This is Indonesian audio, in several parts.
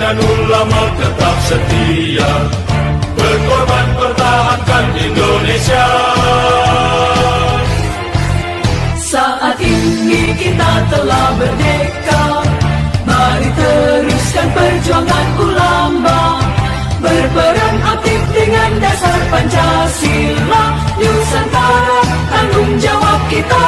pimpinan ulama tetap setia, berkorban pertahankan Indonesia. Saat ini kita telah merdeka, mari teruskan perjuangan ulama, berperan aktif dengan dasar Pancasila, Nusantara tanggung jawab kita.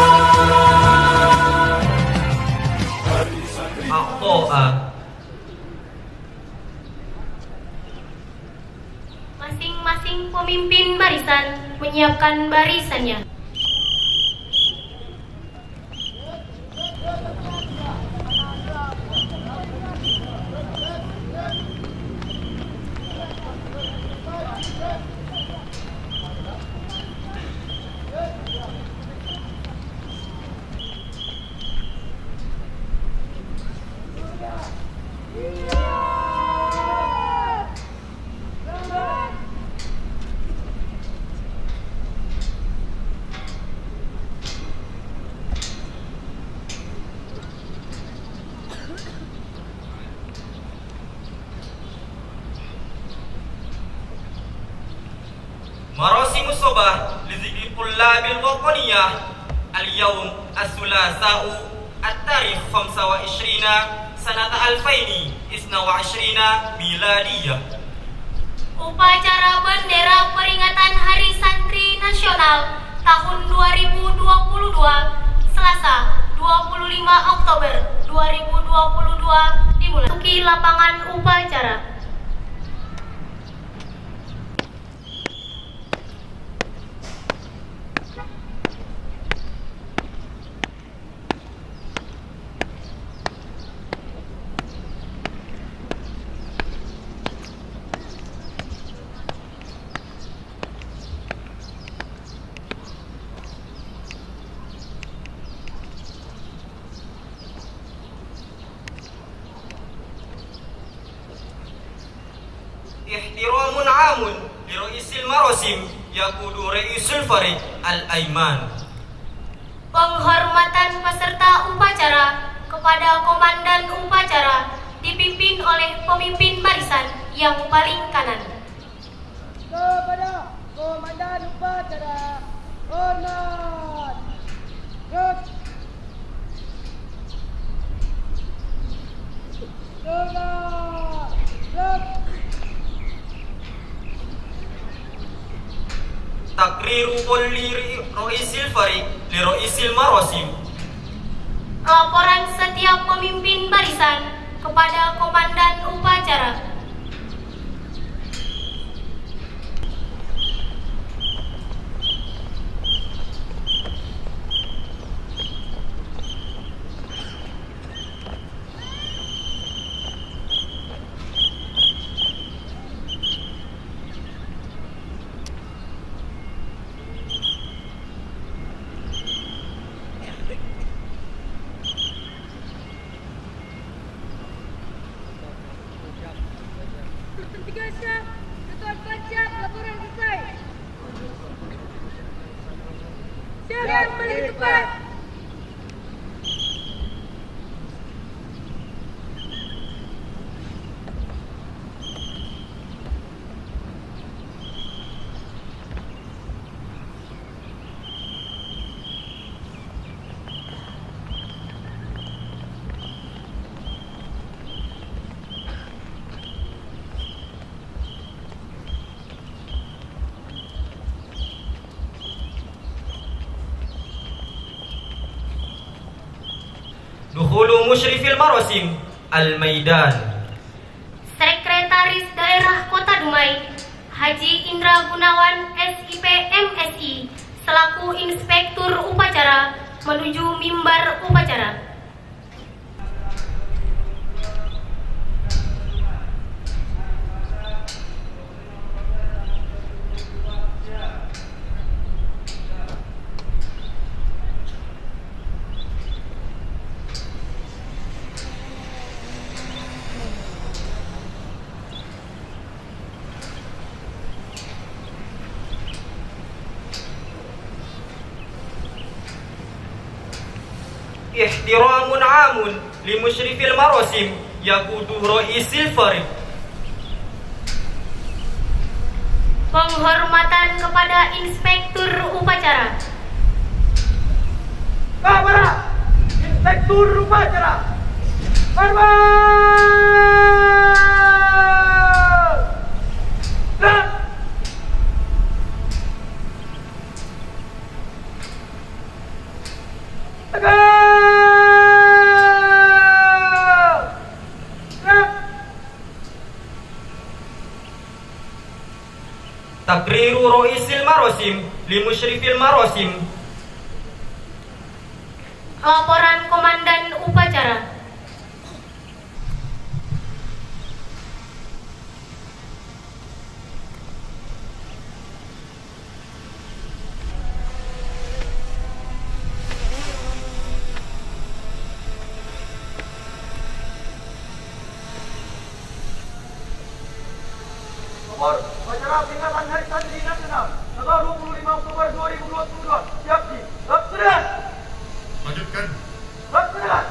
Masing-masing pemimpin barisan menyiapkan barisannya. مراسم الصباح لذكر طلاب الوطنية اليوم الثلاثاء التاريخ 25 سنة 2022 ميلادية. Upacara bendera peringatan Hari Santri Nasional tahun 2022 Selasa 25 Oktober 2022 dimulai. Memasuki lapangan upacara. احترام عام لرئيس المراسم يقود رئيس الفريق الأيمن. Penghormatan peserta upacara kepada komandan upacara dipimpin oleh pemimpin barisan yang paling kanan. Kepada komandan upacara, hormat. تقرير كل رئيس الفريق لرئيس المراسم. Laporan setiap pemimpin barisan kepada komandan upacara. Tiga siap, ketua siap, laporan selesai. Siap, balik cepat. دخول مشرف المراسم الميدان. Sekretaris Daerah Kota Dumai, Haji Indra Gunawan SIP MSI, selaku Inspektur Upacara menuju mimbar upacara. احترام عام لمشرف المراسم yakudu Roisil Farik. Penghormatan kepada Inspektur Upacara. Para Inspektur Upacara Hormat! Dan tegak! Dan Takriru Roisil Marosim li Musyrifil Marosim. Laporan Komandan Upacara. nomor upacara peringatan Hari Santri Nasional tanggal 25 Oktober 2022 siap di laksanakan. Lanjutkan. Laksanakan.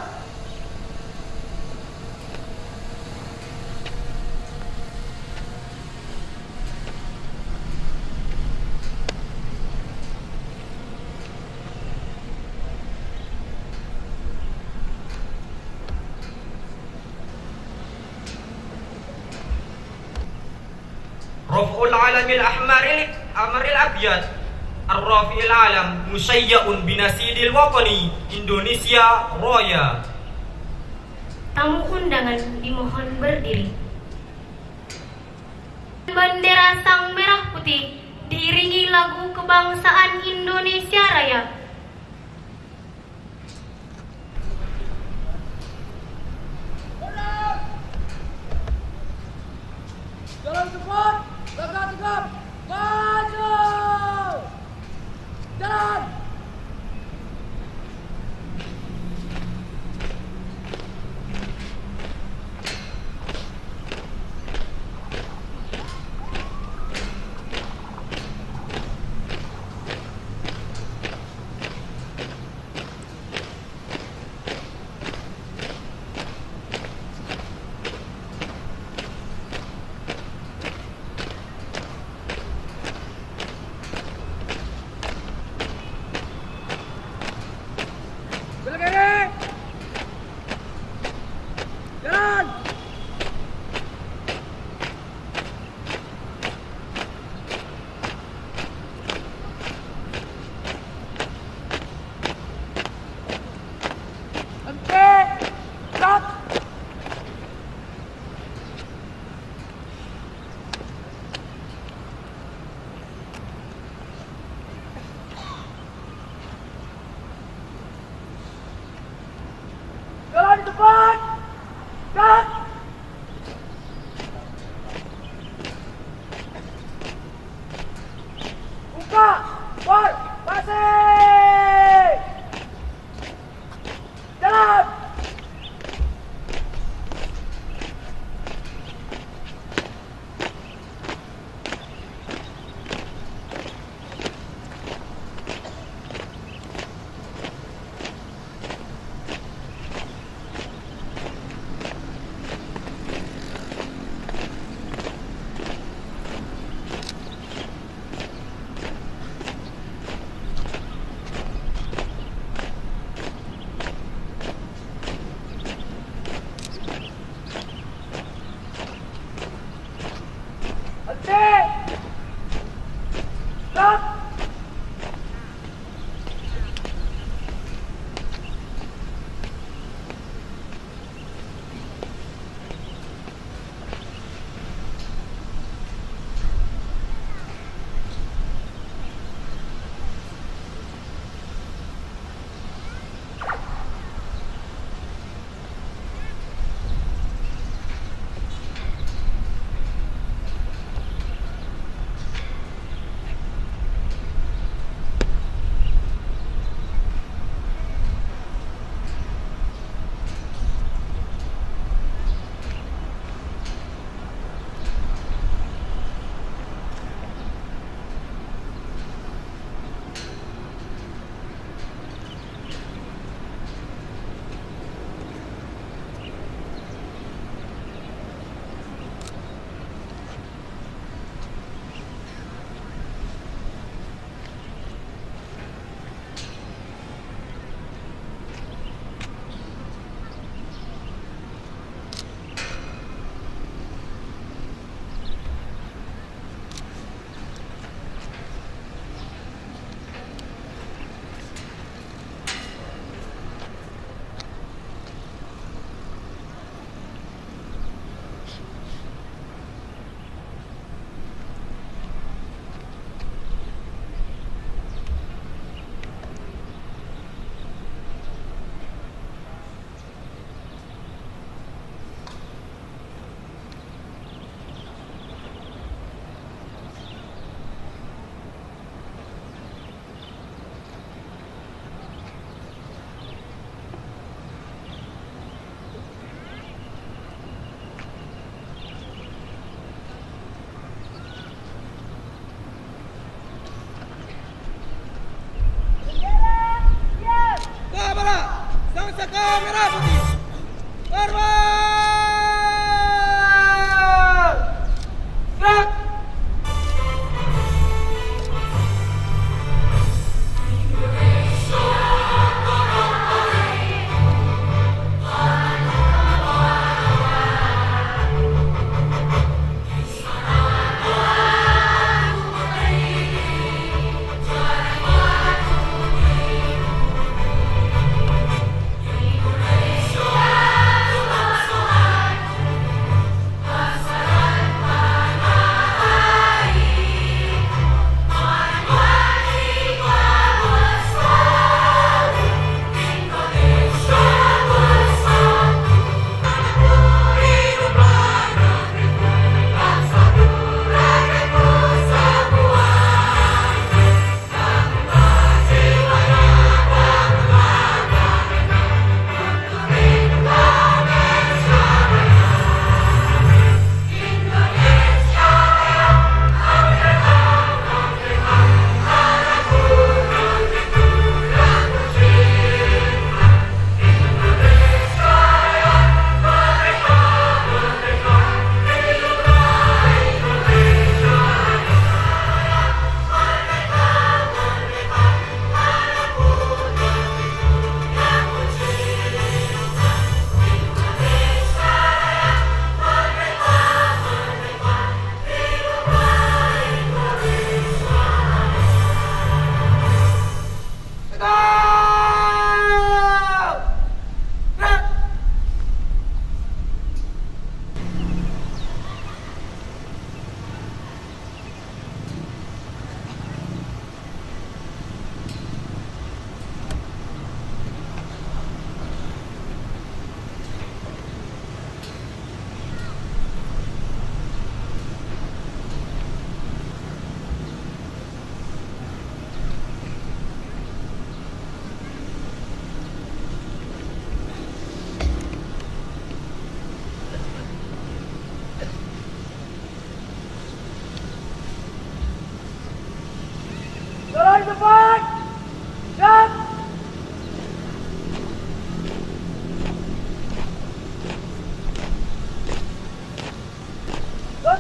Raf'ul alamil ahmaril abyad Ar-Rafi'il alam musyayya'un binasidil waqani Indonesia Roya. Tamu undangan dimohon berdiri. Bendera Sang Merah Putih diiringi lagu kebangsaan Indonesia Raya. Jalan cepat, tegap, maju. Jalan.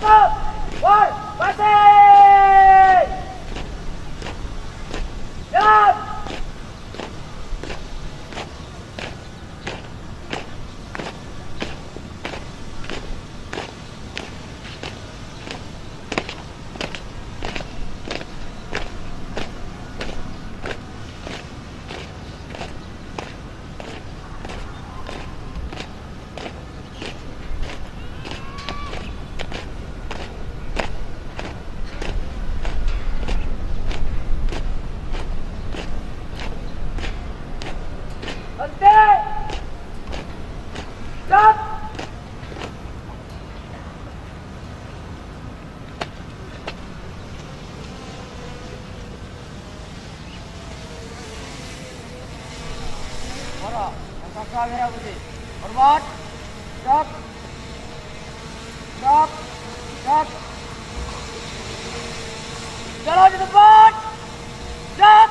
Satu, passing! Jalan! Berhenti! Stop! Mana? Yang kakak merah putih. Hormat. Stop. Stop. Stop. Jalan di tempat. Stop.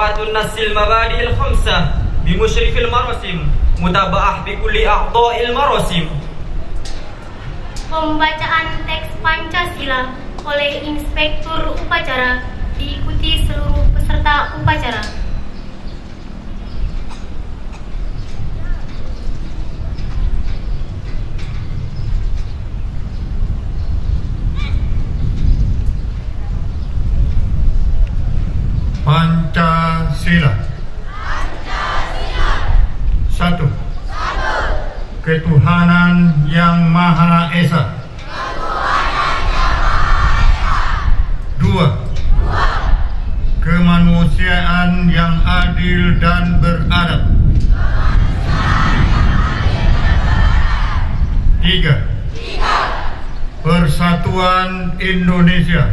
قراءة النص المبادئ الخمسة بمشرف المراسم متابعة بكل أعضاء المراسم. Pembacaan teks Pancasila oleh Inspektur Upacara diikuti seluruh peserta upacara. Pancasila. Satu. Ketuhanan yang Maha Esa. Dua. Kemanusiaan yang adil dan beradab. Tiga. Persatuan Indonesia.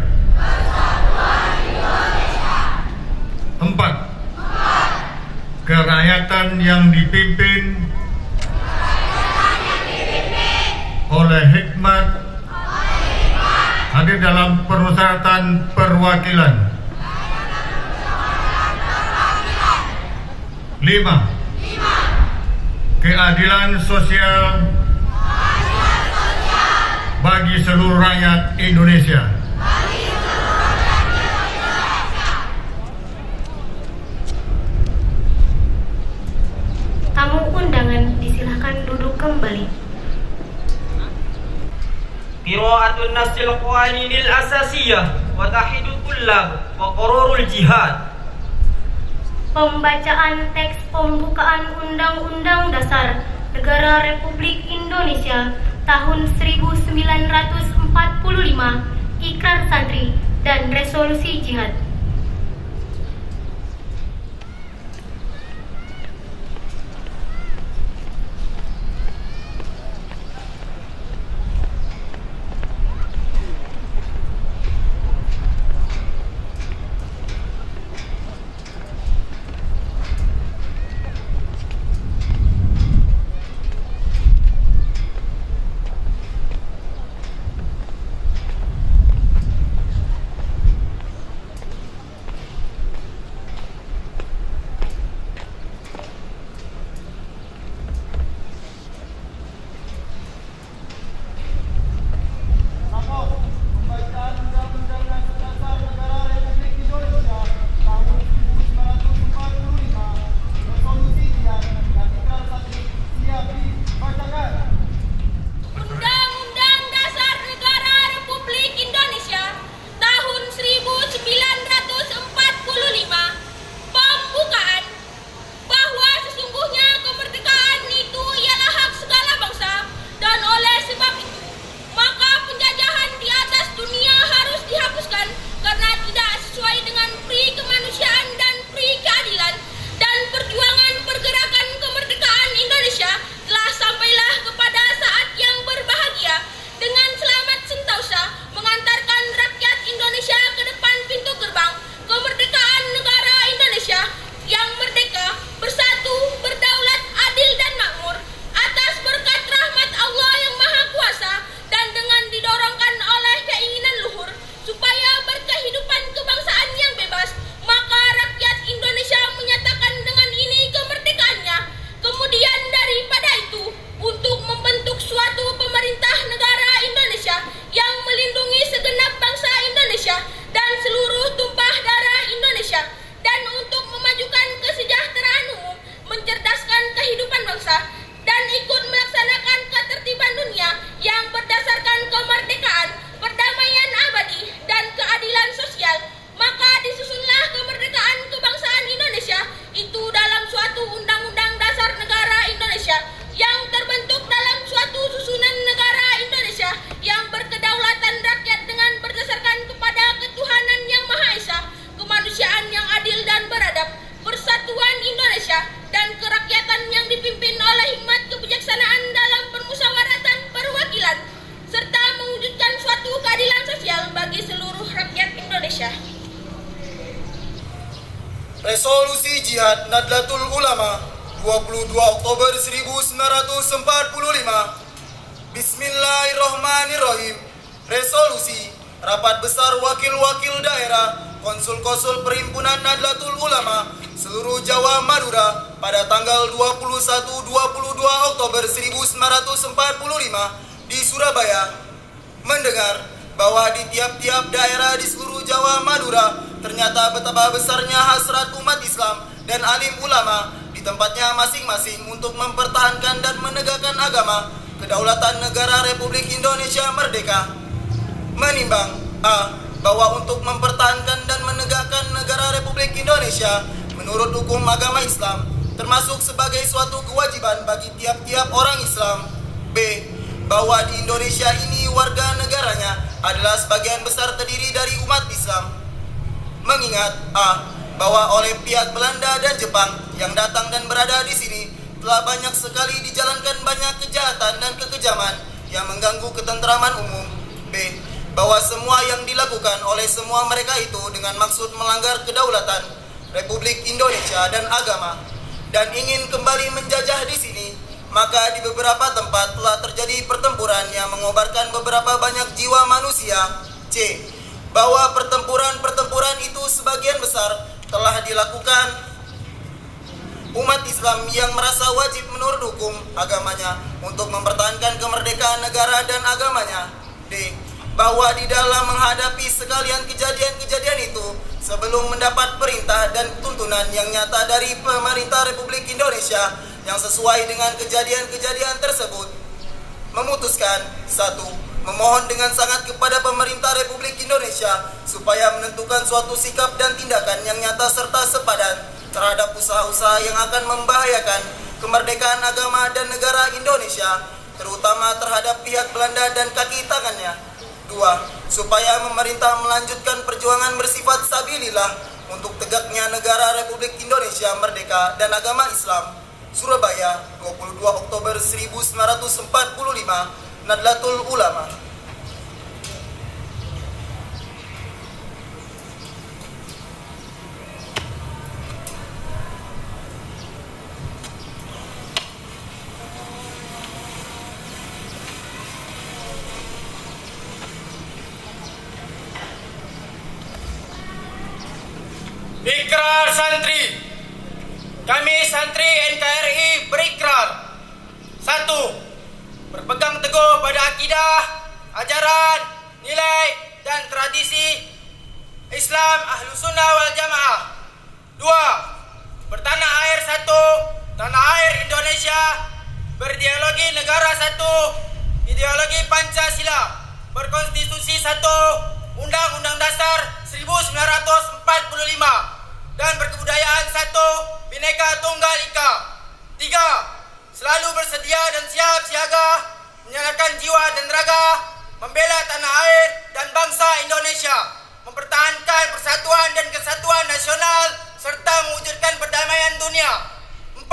Empat. Kerakyatan yang dipimpin oleh hikmat hadir dalam permusyawaratan perwakilan. 5. Keadilan sosial bagi seluruh rakyat Indonesia. Tamu undangan disilahkan duduk kembali. قراءة النص القوانين الأساسية وتحيد الطلاب وقرار الجهاد. Pembacaan teks pembukaan Undang-Undang Dasar Negara Republik Indonesia tahun 1945, Ikrar Santri, dan Resolusi Jihad. Pembacaan Undang-Undang Dasar Negara Republik Indonesia tahun 1945, Resolusi Jihad dan Ikrar Santri siap dibacakan. Undang-Undang Dasar Negara Republik Indonesia tahun 1945. Pembukaan. Bahwa sesungguhnya kemerdekaan itu ialah hak segala bangsa, dan oleh sebab itu maka penjajahan di atas dunia harus dihapuskan karena tidak sesuai dengan pri kemanusiaan dan pri keadilan, dan perjuangan pergerakan kemerdekaan Indonesia telah sampailah kepada saat yang berbahagia dengan selamat sentosa mengantarkan rakyat Indonesia ke depan pintu gerbang kemerdekaan negara Indonesia yang merdeka, bersatu, berdaulat, adil dan makmur atas berkat rahmat Allah yang Maha Kuasa, dan dengan didorongkan oleh keinginan luhur supaya berkehidupan kebangsaan yang bebas, maka rakyat Indonesia menyatakan dengan ini kemerdekaannya. Kemudian daripada itu, untuk membentuk suatu pemerintah negara Indonesia yang melindungi segenap bangsa Indonesia dan seluruh tumpah darah Indonesia, dan untuk memajukan kesejahteraan umum, mencerdaskan kehidupan bangsa, dan ikut melaksanakan ketertiban dunia yang berdasarkan kemerdekaan, perdamaian abadi, dan keadilan sosial, maka disusunlah kemerdekaan kebangsaan Indonesia itu dalam suatu Undang-Undang Dasar Negara Indonesia yang terbentuk dalam suatu susunan negara Indonesia yang berkedaulatan rakyat dengan berdasarkan kepada ketuhanan yang Maha Esa, kemanusiaan yang adil dan beradab, persatuan Indonesia, dan kerakyatan yang dipimpin oleh hikmat kebijaksanaan dalam permusyawaratan perwakilan, serta mewujudkan suatu keadilan sosial bagi seluruh rakyat Indonesia. Resolusi Jihad Nahdlatul Ulama 22 Oktober 1945. Bismillahirrahmanirrahim. Resolusi Rapat Besar Wakil-Wakil Daerah Konsul-Konsul Perhimpunan Nahdlatul Ulama seluruh Jawa Madura pada tanggal 21-22 Oktober 1945 di Surabaya mendengar bahwa di tiap-tiap daerah di seluruh Jawa Madura ternyata betapa besarnya hasrat umat Islam dan alim ulama di tempatnya masing-masing untuk mempertahankan dan menegakkan agama kedaulatan negara Republik Indonesia Merdeka. Menimbang A. Bahwa untuk mempertahankan dan menegakkan negara Republik Indonesia menurut hukum agama Islam termasuk sebagai suatu kewajiban bagi tiap-tiap orang Islam. B. Bahwa di Indonesia ini warga negaranya adalah sebagian besar terdiri dari umat Islam. Mengingat A. Bahwa oleh pihak Belanda dan Jepang yang datang dan berada di sini telah banyak sekali dijalankan banyak kejahatan dan kekejaman yang mengganggu ketentraman umum. B. Bahwa semua yang dilakukan oleh semua mereka itu dengan maksud melanggar kedaulatan Republik Indonesia dan agama dan ingin kembali menjajah di sini, maka di beberapa tempat telah terjadi pertempuran yang mengobarkan beberapa banyak jiwa manusia. C. Bahwa pertempuran itu sebagian besar telah dilakukan umat Islam yang merasa wajib menurut hukum agamanya untuk mempertahankan kemerdekaan negara dan agamanya. D. Bahwa di dalam menghadapi sekalian kejadian-kejadian itu sebelum mendapat perintah dan tuntunan yang nyata dari pemerintah Republik Indonesia yang sesuai dengan kejadian-kejadian tersebut, memutuskan 1. Memohon dengan sangat kepada pemerintah Republik Indonesia supaya menentukan suatu sikap dan tindakan yang nyata serta sepadan terhadap usaha-usaha yang akan membahayakan kemerdekaan agama dan negara Indonesia, terutama terhadap pihak Belanda dan kaki tangannya. 2. Supaya pemerintah melanjutkan perjuangan bersifat sabilillah untuk tegaknya negara Republik Indonesia Merdeka dan agama Islam. Surabaya, 22 Oktober 1945, Nadlatul Ulama. Ikrar santri. Kami santri NKRI berikrar 1. Berpegang teguh pada akidah, ajaran, nilai, dan tradisi Islam Ahlussunnah wal Jamaah. 2. Bertanah air satu, tanah air Indonesia, berideologi negara satu, ideologi Pancasila, berkonstitusi satu, Undang-Undang Dasar 1945, dan berkebudayaan satu, Bhinneka Tunggal Ika. 3. Selalu bersedia dan siap siaga menyerahkan jiwa dan raga membela tanah air dan bangsa Indonesia, mempertahankan persatuan dan kesatuan nasional serta mewujudkan perdamaian dunia. 4.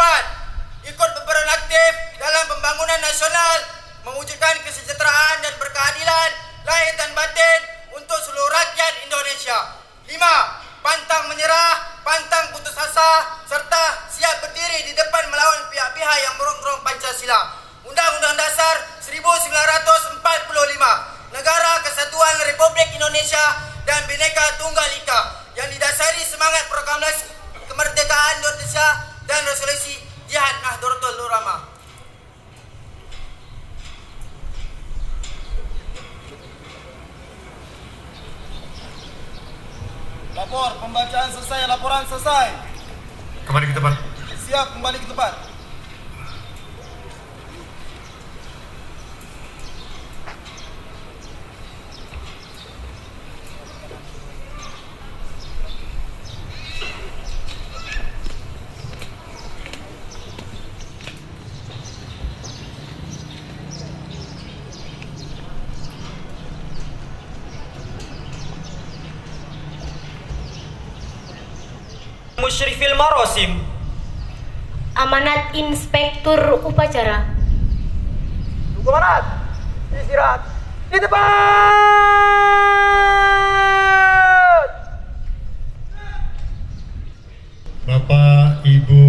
Ikut berperan aktif dalam pembangunan nasional, mewujudkan kesejahteraan dan berkeadilan lahir dan batin untuk seluruh rakyat Indonesia. 5. Pantang menyerah, pantang putus asa, serta siap berdiri di depan melawan pihak-pihak yang merongrong Pancasila, Undang-Undang Dasar 1945, Negara Kesatuan Republik Indonesia, dan Bhinneka Tunggal Ika yang didasari semangat proklamasi kemerdekaan Indonesia dan resolusi Jihad Nahdlatul Ulama. Pembacaan selesai, laporan selesai. Kembali ke tempat. Siap, kembali ke tempat. Musyrifil Marosim. Amanat Inspektur Upacara. Tunggu amanat. Istirahat. Di depan. Bapak, Ibu,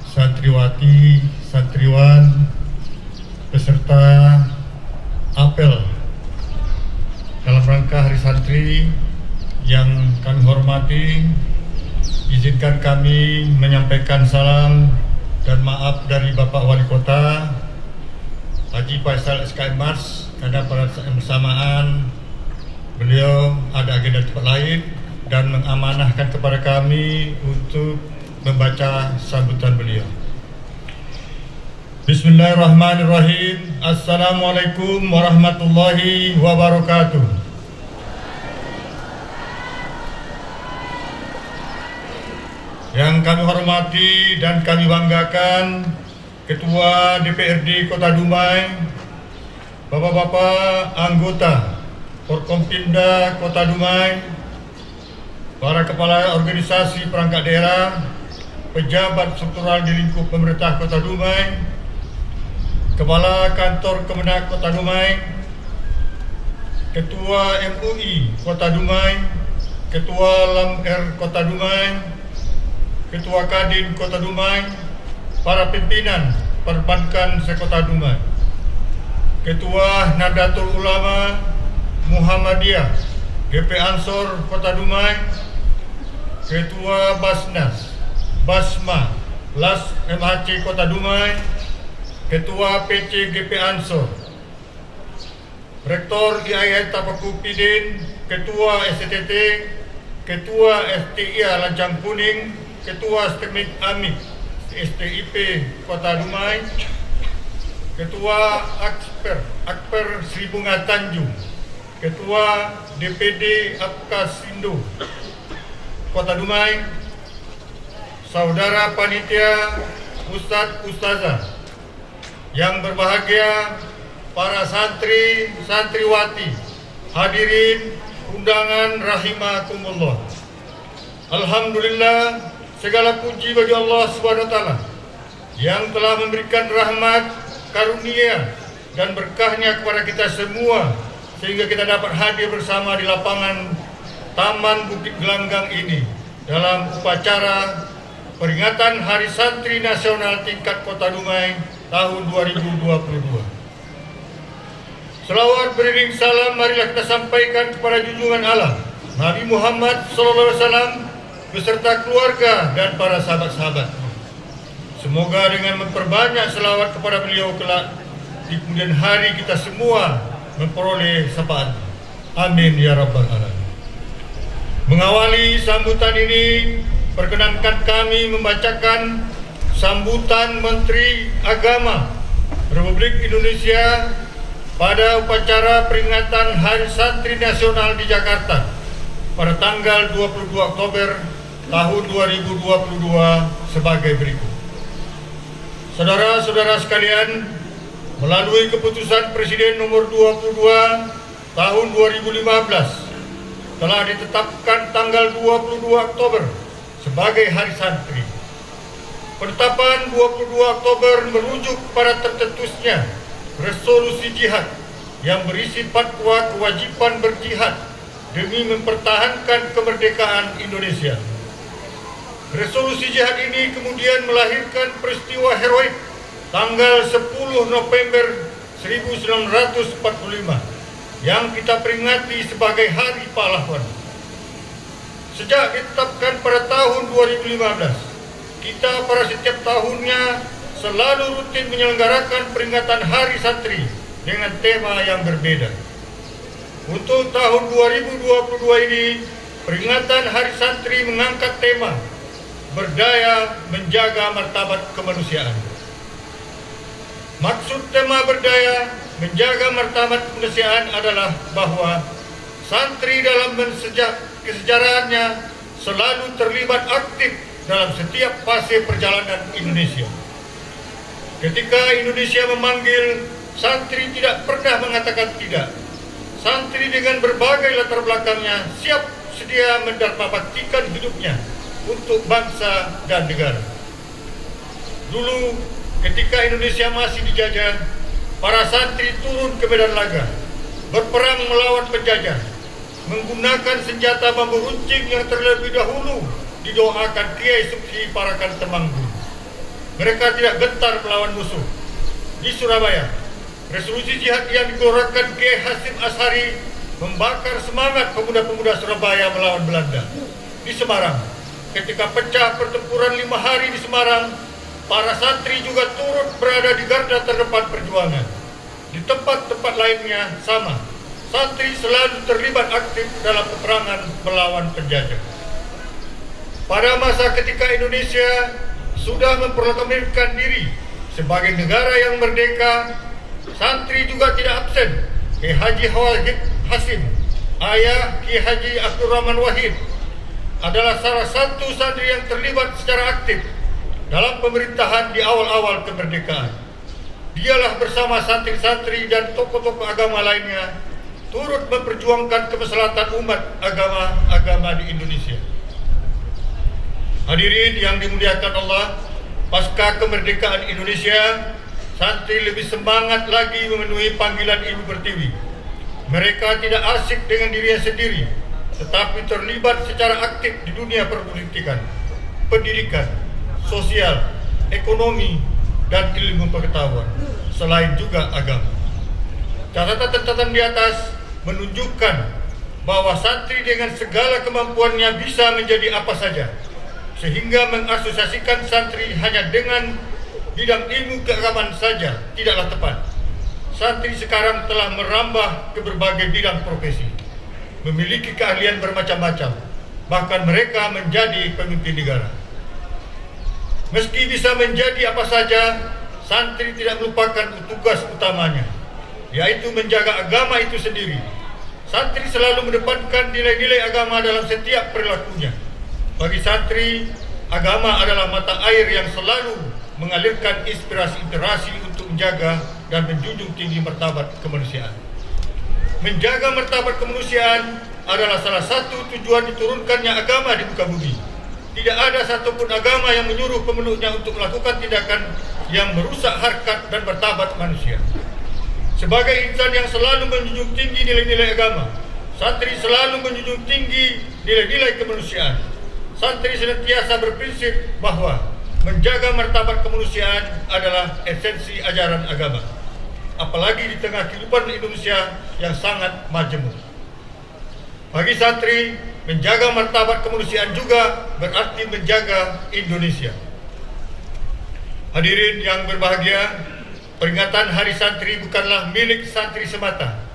santriwati, santriwan, beserta apel dalam rangka Hari Santri yang kami hormati, izinkan kami menyampaikan salam dan maaf dari Bapak Wali Kota Haji Faisal SKM Mars, karena pada saat yang bersamaan beliau ada agenda tempat lain dan mengamanahkan kepada kami untuk membaca sambutan beliau. Bismillahirrahmanirrahim. Assalamualaikum warahmatullahi wabarakatuh. Yang kami hormati dan kami banggakan Ketua DPRD Kota Dumai, Bapak-bapak anggota Forkompimda Kota Dumai, para kepala organisasi perangkat daerah, pejabat struktural di lingkup pemerintah Kota Dumai, Kepala Kantor Kemenak Kota Dumai, Ketua MUI Kota Dumai, Ketua LAMR Kota Dumai, Ketua Kadin Kota Dumai, para pimpinan perbankan se-Kota Dumai, Ketua Nahdlatul Ulama Muhammadiyah GP Ansor Kota Dumai, Ketua Basnas Basma Las MHC Kota Dumai, Ketua PC GP Ansor, Rektor IAIN Tapakupidin, Ketua STT, Ketua STIA Lancang Kuning, Ketua STMIK Amik STIP Kota Dumai, Ketua Akper Sri Bunga Tanjung, Ketua DPD Apkasindo Kota Dumai, saudara panitia, Ustadz Ustazah yang berbahagia, para santri santriwati, hadirin undangan rahimakumullah. Alhamdulillah, segala puji bagi Allah Subhanahu wa taala yang telah memberikan rahmat, karunia dan berkahnya kepada kita semua sehingga kita dapat hadir bersama di lapangan Taman Bukit Gelanggang ini dalam upacara peringatan Hari Santri Nasional tingkat Kota Dumai tahun 2022. Selawat beriring salam marilah kita sampaikan kepada junjungan Allah Nabi Muhammad SAW beserta keluarga dan para sahabat-sahabat. Semoga dengan memperbanyak selawat kepada beliau kelak di kemudian hari kita semua memperoleh syafaat. Amin ya rabbal alamin. Mengawali sambutan ini, perkenankan kami membacakan sambutan Menteri Agama Republik Indonesia pada upacara peringatan Hari Santri Nasional di Jakarta pada tanggal 22 Oktober tahun 2022 sebagai berikut. Saudara-saudara sekalian, melalui keputusan Presiden nomor 22 tahun 2015 telah ditetapkan tanggal 22 Oktober sebagai Hari Santri. Penetapan 22 Oktober merujuk pada tercetusnya resolusi jihad yang berisi fatwa kewajiban berjihad demi mempertahankan kemerdekaan Indonesia. Resolusi jihad ini kemudian melahirkan peristiwa heroik tanggal 10 November 1945 yang kita peringati sebagai Hari Pahlawan. Sejak ditetapkan pada tahun 2015, kita pada setiap tahunnya selalu rutin menyelenggarakan peringatan Hari Santri dengan tema yang berbeda. Untuk tahun 2022 ini, peringatan Hari Santri mengangkat tema berdaya menjaga martabat kemanusiaan. Maksud tema berdaya menjaga martabat kemanusiaan adalah bahwa santri dalam kesejarahannya selalu terlibat aktif dalam setiap fase perjalanan Indonesia. Ketika Indonesia memanggil, santri tidak pernah mengatakan tidak. Santri dengan berbagai latar belakangnya siap sedia mendharmabaktikan hidupnya untuk bangsa dan negara. Dulu ketika Indonesia masih dijajah, para santri turun ke medan laga, berperang melawan penjajah, menggunakan senjata bambu runcing yang terlebih dahulu didoakan Kiai Supsi Parakan Temanggung. Mereka tidak gentar melawan musuh. Di Surabaya, resolusi jihad yang dikeluarkan Kiai Hasim Ashari membakar semangat pemuda-pemuda Surabaya melawan Belanda. Di Semarang, ketika pecah pertempuran 5 hari di Semarang, para santri juga turut berada di garda terdepan perjuangan. Di tempat-tempat lainnya sama, santri selalu terlibat aktif dalam peperangan melawan penjajah. Pada masa ketika Indonesia sudah memproklamirkan diri sebagai negara yang merdeka, santri juga tidak absen. Ki Haji Wahid Hasim, ayah Ki Haji Abdurrahman Wahid, adalah salah satu santri yang terlibat secara aktif dalam pemerintahan di awal-awal kemerdekaan. Dialah bersama santri-santri dan tokoh-tokoh agama lainnya turut memperjuangkan kemaslahatan umat agama di Indonesia. Hadirin yang dimuliakan Allah, pasca kemerdekaan Indonesia, santri lebih semangat lagi memenuhi panggilan Ibu Pertiwi. Mereka tidak asik dengan dirinya sendiri, tetapi terlibat secara aktif di dunia perpolitikan, pendidikan, sosial, ekonomi, dan ilmu pengetahuan, selain juga agama. Catatan-catatan di atas menunjukkan bahwa santri dengan segala kemampuannya bisa menjadi apa saja, sehingga mengasosiasikan santri hanya dengan bidang ilmu keagamaan saja tidaklah tepat. Santri sekarang telah merambah ke berbagai bidang profesi, memiliki keahlian bermacam-macam, bahkan mereka menjadi pemimpin negara. Meski bisa menjadi apa saja, santri tidak melupakan tugas utamanya, yaitu menjaga agama itu sendiri. Santri selalu mendepankan nilai-nilai agama dalam setiap perilakunya. Bagi santri, agama adalah mata air yang selalu mengalirkan inspirasi untuk menjaga dan menjunjung tinggi martabat kemanusiaan. Menjaga martabat kemanusiaan adalah salah satu tujuan diturunkannya agama di muka bumi. Tidak ada satupun agama yang menyuruh pemeluknya untuk melakukan tindakan yang merusak harkat dan martabat manusia. Sebagai insan yang selalu menjunjung tinggi nilai-nilai agama, santri selalu menjunjung tinggi nilai-nilai kemanusiaan. Santri senantiasa berprinsip bahwa menjaga martabat kemanusiaan adalah esensi ajaran agama, apalagi di tengah kehidupan Indonesia yang sangat majemuk. Bagi santri, menjaga martabat kemanusiaan juga berarti menjaga Indonesia. Hadirin yang berbahagia, peringatan Hari Santri bukanlah milik santri semata.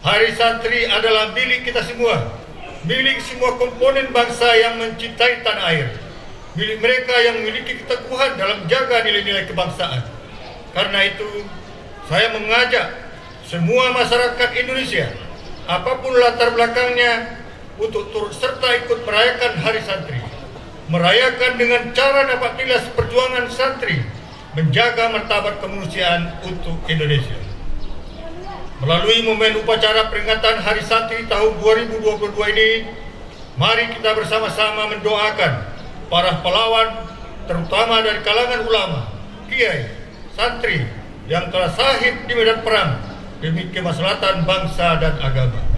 Hari Santri adalah milik kita semua, milik semua komponen bangsa yang mencintai tanah air, milik mereka yang memiliki keteguhan dalam menjaga nilai-nilai kebangsaan. Karena itu, saya mengajak semua masyarakat Indonesia, apapun latar belakangnya, untuk turut serta ikut merayakan Hari Santri. Merayakan dengan cara dapat tilas perjuangan santri menjaga martabat kemanusiaan untuk Indonesia. Melalui momen upacara peringatan Hari Santri tahun 2022 ini, mari kita bersama-sama mendoakan para pahlawan, terutama dari kalangan ulama, kiai, santri yang telah syahid di medan perang demi kemaslahatan bangsa dan agama.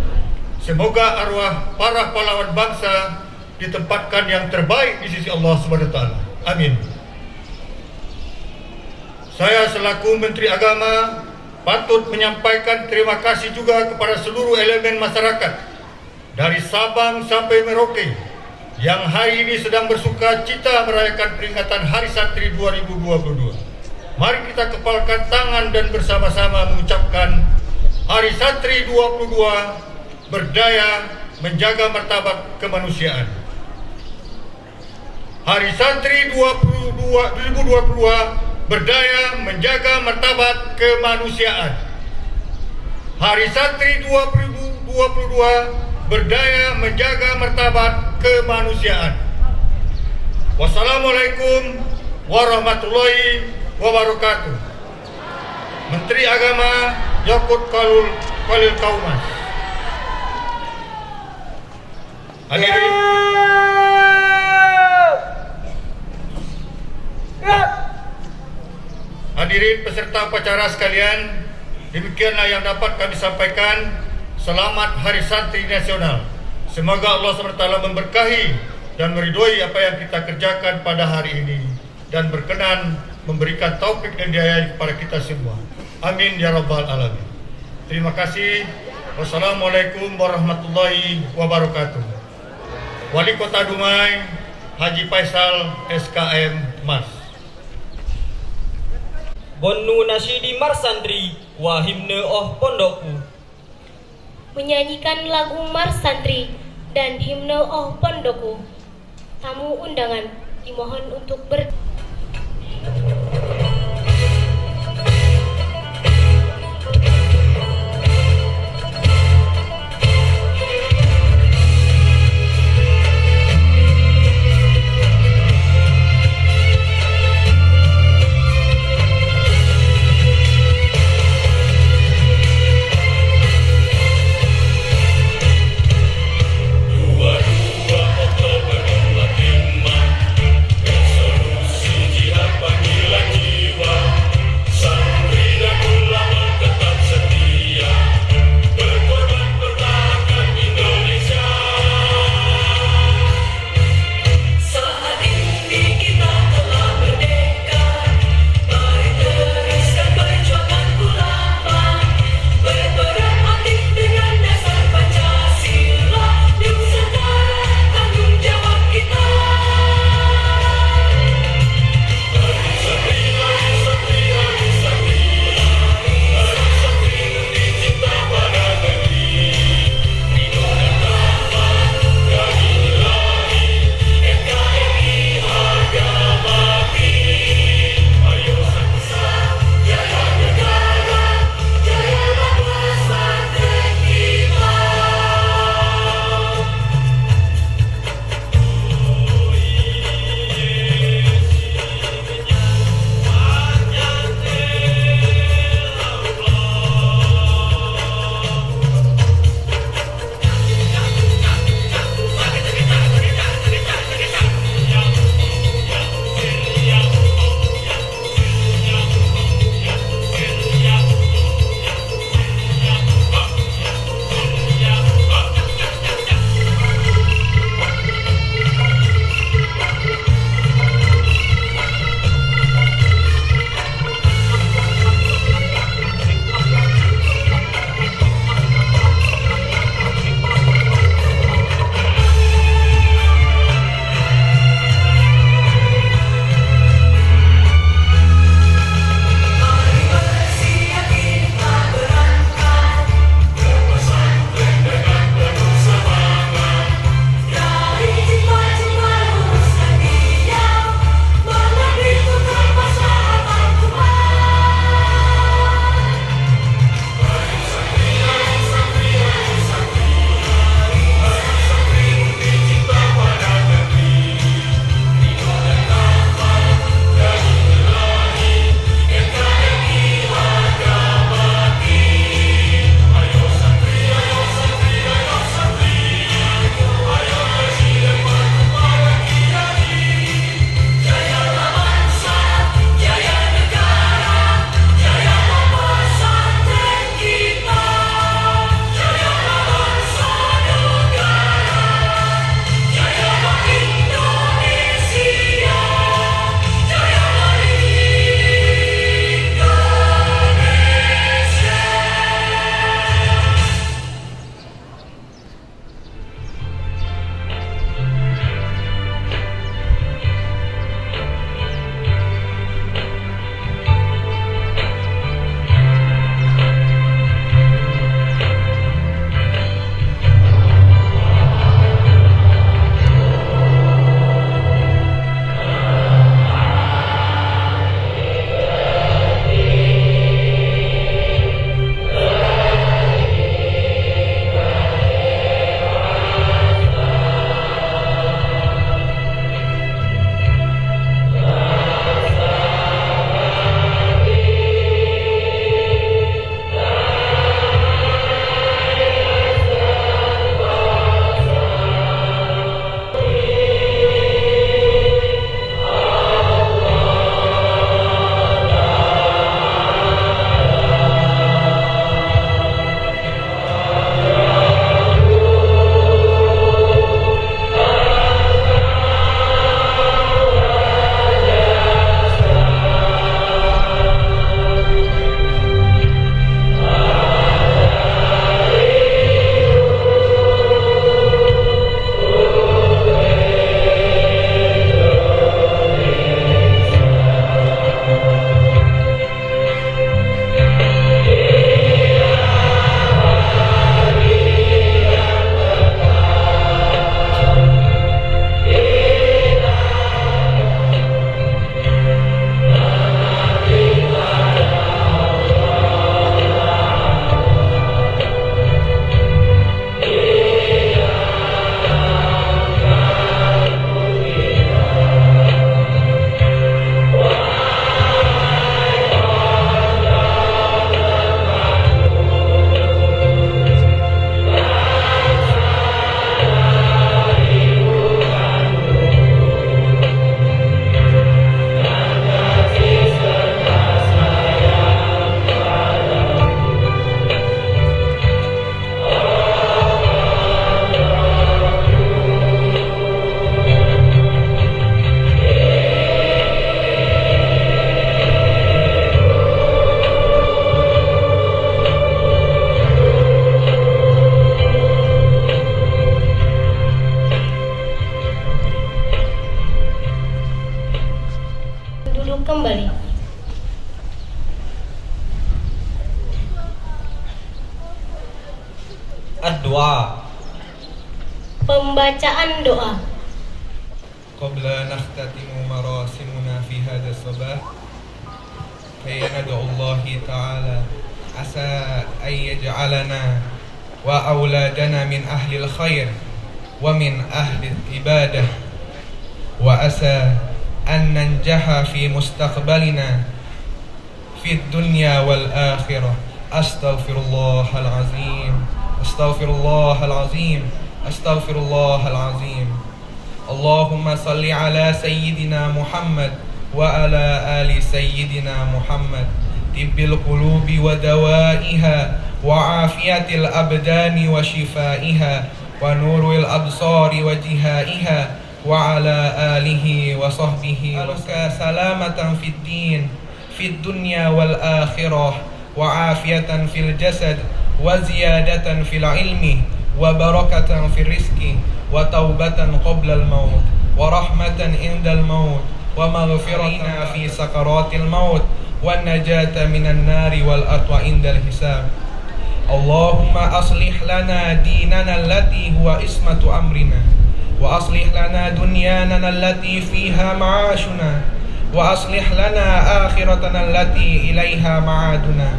Semoga arwah para pahlawan bangsa ditempatkan yang terbaik di sisi Allah SWT. Amin. Saya selaku Menteri Agama patut menyampaikan terima kasih juga kepada seluruh elemen masyarakat dari Sabang sampai Merauke yang hari ini sedang bersuka cita merayakan peringatan Hari Santri 2022. Mari kita kepalkan tangan dan bersama-sama mengucapkan Hari Santri 22 berdaya menjaga martabat kemanusiaan. Hari Santri 2022 berdaya menjaga martabat kemanusiaan. Hari Santri 2022 berdaya menjaga martabat kemanusiaan. Wassalamualaikum warahmatullahi wabarakatuh. Menteri Agama Yakut Khalil Kaumas. Hadirin peserta upacara sekalian, demikianlah yang dapat kami sampaikan. Selamat Hari Santri Nasional. Semoga Allah SWT memberkahi dan meridhoi apa yang kita kerjakan pada hari ini dan berkenan memberikan taufik dan hidayah kepada kita semua. Amin ya rabbal alamin. Terima kasih. Wassalamualaikum warahmatullahi wabarakatuh. Wali Kota Dumai, Haji Faisal SKM Mas. Bonu nasyidi marsantri wa himne oh pondokku. Menyanyikan lagu Mars Santri dan himne Oh Pondokku. Tamu undangan dimohon untuk Oktober 45 resolusi kembali. Ad-du'a. Pembacaan doa. قبل نختتم مراسمنا في هذا الصباح كي ندعو الله تعالى عسى أن يجعلنا وأولادنا من أهل الخير ومن أهل العبادة وعسى أن ننجح في مستقبلنا في الدنيا والآخرة. أستغفر الله العظيم أستغفر الله العظيم أستغفر الله العظيم. اللهم صل على سيدنا محمد وعلى آل سيدنا محمد طب القلوب ودوائها وعافية الأبدان وشفائها ونور الأبصار وجهائها وعلى آله وصحبه وسلم سلامة في الدين في الدنيا والآخرة وعافية في الجسد وزيادة في العلم وبركة في الرزق وتوبة قبل الموت ورحمة عند الموت ومغفرة في سكرات الموت والنجاة من النار والأرض عند الحساب. اللهم أصلح لنا ديننا التي هو عصمة أمرنا وأصلح لنا دنيانا التي فيها معاشنا وأصلح لنا آخرتنا التي إليها معادنا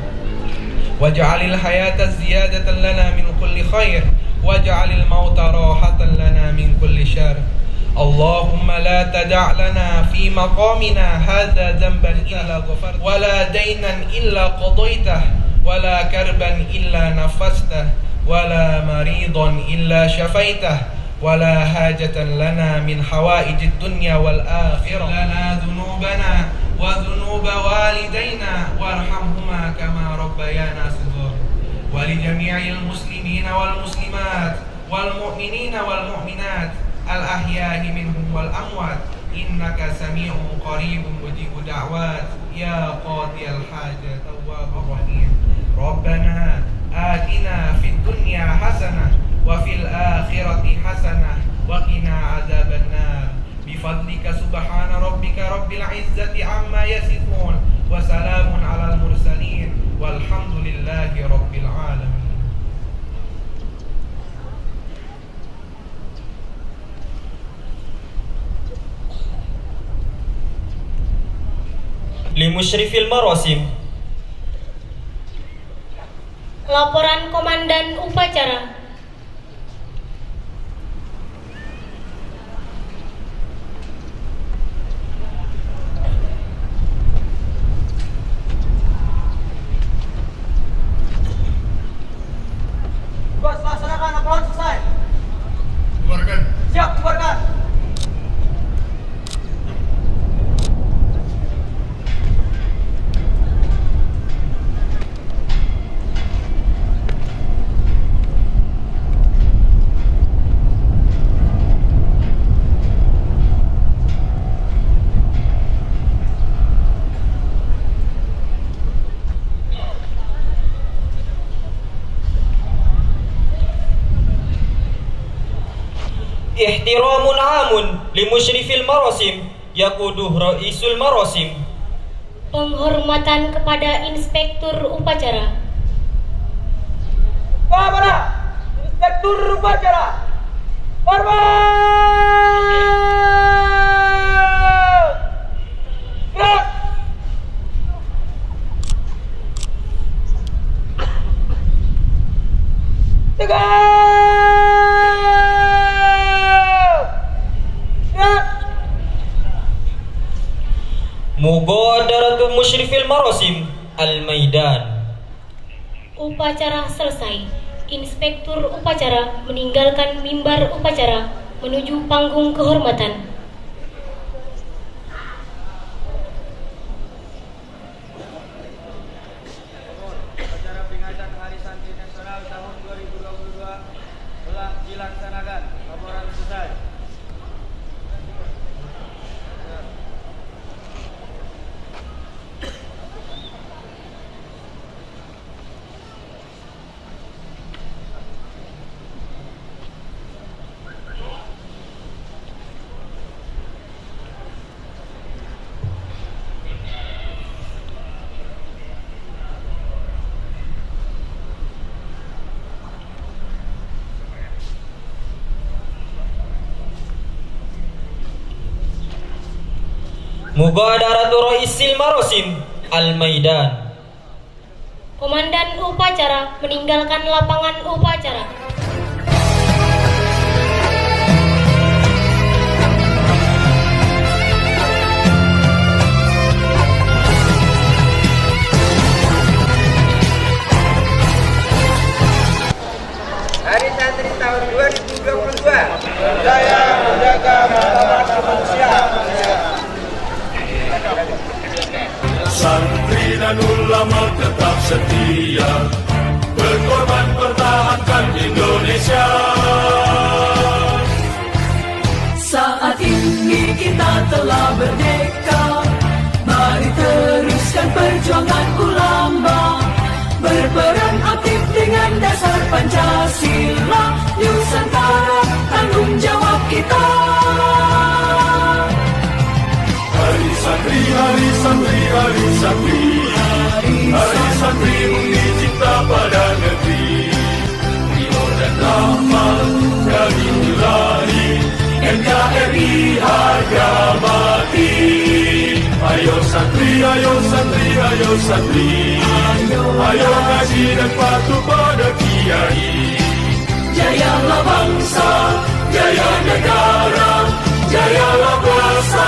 واجعل الحياة زيادة لنا من كل خير واجعل الموت راحة لنا من كل شر. اللهم لا تدع لنا في مقامنا هذا ذنبا إلا غفرته ولا دينا إلا قضيته ولا كربا إلا نفسته ولا مريضا إلا شفيته ولا حاجة لنا من حوائج الدنيا والآخرة لنا ذنوبنا وذنوب والدينا وارحمهما كما ربيانا صغارا ولجميع المسلمين والمسلمات والمؤمنين والمؤمنات الأحياء منهم والأموات إنك سميع قريب مجيب دعوات يا قاضي الحاجة تواب رحيم. ربنا آتنا في الدنيا حسنة وفي الآخرة حسنة وقنا عذاب النار بفضلك سبحان ربك رب العزة عما يصفون وسلام على المرسلين والحمد لله رب العالمين. Limusyrifil marasim. Laporan Komandan Upacara. Tugas laksanakan laporan selesai. Bubarkan. Siap, bubarkan. Ihtiramun amun limusyrifil marasim yaquduh raisul marasim. Penghormatan kepada Inspektur Upacara. Kepada Inspektur Upacara. Hormat! Gerak! Mubadaratu musyrifil marasim al-maidan. Upacara selesai. Inspektur Upacara meninggalkan mimbar upacara menuju panggung kehormatan. Acara peringatan Hari Santri Nasional tahun 2022 telah dilaksanakan. Laporan selesai. Mubadaratu Raisil Marosim Al-Maidan. Komandan upacara meninggalkan lapangan upacara. Hari Santri tahun 2022. Jaya menjaga martabat kemanusiaan. Santri dan ulama tetap setia, berkorban pertahankan Indonesia. Saat ini kita telah merdeka, mari teruskan perjuangan ulama, berperan aktif dengan dasar Pancasila, Nusantara tanggung jawab kita. Hari santri, hari santri, hari santri, hari santri bukti cinta pada negeri. Rio dan amal dari Ilahi, NKRI harga mati. Ayo santri, ayo santri, ayo santri, ayo ngaji dan patuh pada kiai. Jayalah bangsa, Jaya negara, jayalah kuasa